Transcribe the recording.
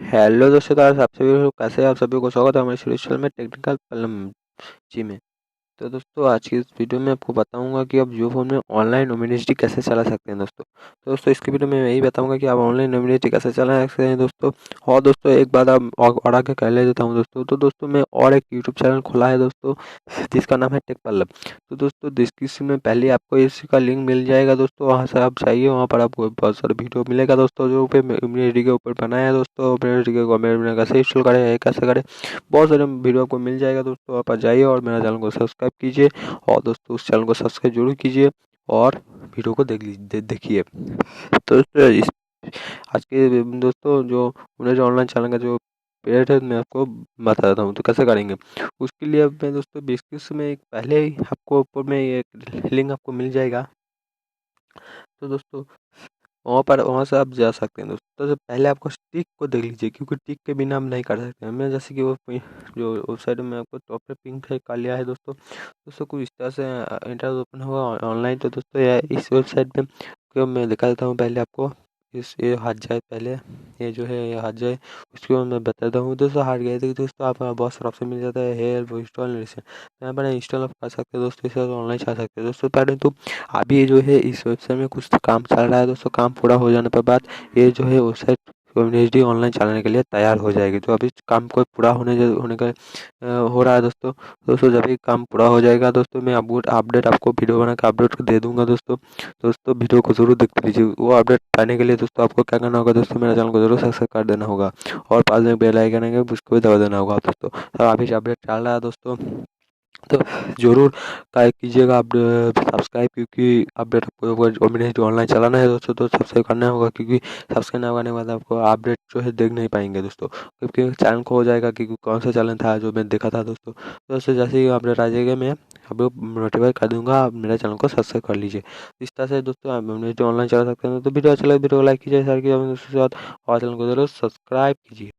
Hello दोस्तों, तो आज आप सभी लोग कैसे हैं? आप सभी को स्वागत है हमारे इस चैनल में टेक्निकल पल्लम जी में। तो दोस्तों, आज की इस वीडियो में आपको बताऊंगा कि आप जियो फ़ोन में ऑनलाइन ओमिनिटी कैसे चला सकते हैं दोस्तों। तो दोस्तों, इसकी वीडियो में मैं यही बताऊंगा कि आप ऑनलाइन ओमिनिटी कैसे चला सकते हैं दोस्तों। और दोस्तों, एक बात आप और आगे कह ले देता हूँ दोस्तों। तो दोस्तों, मैं और एक यूट्यूब चैनल खोला है दोस्तों, जिसका नाम है टेक पल्लब। तो दोस्तों, डिस्क्रिप्शन में पहले आपको इसका लिंक मिल जाएगा दोस्तों, वहाँ से आप जाइए, वहाँ पर आपको बहुत सारे वीडियो मिलेगा दोस्तों, जो पे इम्यूनिटी के ऊपर बनाया है दोस्तों। इम्यूनिटी के गवर्नमेंट कैसे इंस्टॉल करें, कैसे करें, बहुत सारे वीडियो आपको मिल जाएगा दोस्तों। आप जाइए और मेरा चैनल को सब्सक्राइब कीजिए, और दोस्तों उस चैनल को सब्सक्राइब जरूर कीजिए और वीडियो को देखिए। तो दोस्तों, इस आज के दोस्तों जो उन्हें जो ऑनलाइन चैनल का जो पीरियड है, मैं आपको बता देता हूँ तो कैसे करेंगे। उसके लिए अब मैं दोस्तों डिस्क्रिप्शन में एक पहले ही आपको ऊपर में एक लिंक आपको मिल जाएगा। तो दोस्तों, वहाँ से आप जा सकते हैं दोस्तों। तो पहले आपको टिक को देख लीजिए, क्योंकि टिक के बिना हम नहीं कर सकते हैं। मैं जैसे कि वो जो वेबसाइट में आपको टॉप पे पिंक है कर लिया है दोस्तों। दोस्तों, कुछ इस तरह से इंटरनेट ओपन होगा ऑनलाइन। तो दोस्तों, इस वेबसाइट पे क्यों मैं दिखा देता हूँ पहले आपको। ये हट जाए पहले, ये जो है ये हट जाए, उसके बाद मैं बताता हूँ। दोस्तों, हट गए थे दोस्तों, आप बहुत सारा ऑप्शन मिल जाता है, हेल्प, इंस्टॉल, यहाँ पर इंस्टॉल आप कर सकते हैं दोस्तों। इसे ऑनलाइन चला सकते हैं दोस्तों। पहले तो अभी जो है इस वेबसाइट में कुछ काम चल रहा है दोस्तों। काम पूरा हो जाने पर बाद ये जो है वेबसाइट कम्युनिटी ऑनलाइन चलाने के लिए तैयार हो जाएगी। तो अभी काम को पूरा होने का हो रहा है दोस्तों। दोस्तों, जब भी काम पूरा हो जाएगा दोस्तों, मैं अपडेट आपको वीडियो बना के अपडेट दे दूंगा दोस्तों। दोस्तों, वीडियो को जरूर देखते लीजिए। वो अपडेट पाने के लिए दोस्तों आपको क्या करना होगा दोस्तों, मेरे चैनल को जरूर सब्सक्राइब कर देना होगा, और पास में बेल आइकन है उसको भी दबा देना होगा दोस्तों। तो अभी अपडेट चल रहा है दोस्तों, तो ज़रूर काय कीजिएगा आप सब्सक्राइब, क्योंकि अपडेट आपको ओमिनिटी ऑनलाइन चलाना है दोस्तों। तो सब्सक्राइब करना होगा, क्योंकि सब्सक्राइब ना करने के बाद आपको अपडेट जो है देख नहीं पाएंगे दोस्तों, क्योंकि चैनल खो जाएगा कि कौन सा चैनल था जो मैं देखा था दोस्तों। तो दोस्तों, जैसे ही अपडेट आ जाएगा मैं आपको नोटिफाई कर दूंगा, आप मेरे चैनल को सब्सक्राइब कर लीजिए। इस तरह से दोस्तों आप ओमिनिटी ऑनलाइन चला सकते हैं। तो वीडियो अच्छा लगे वीडियो को लाइक कीजिए, शेयर कीजिए अपने दोस्तों के साथ, और चैनल को जरूर सब्सक्राइब कीजिए।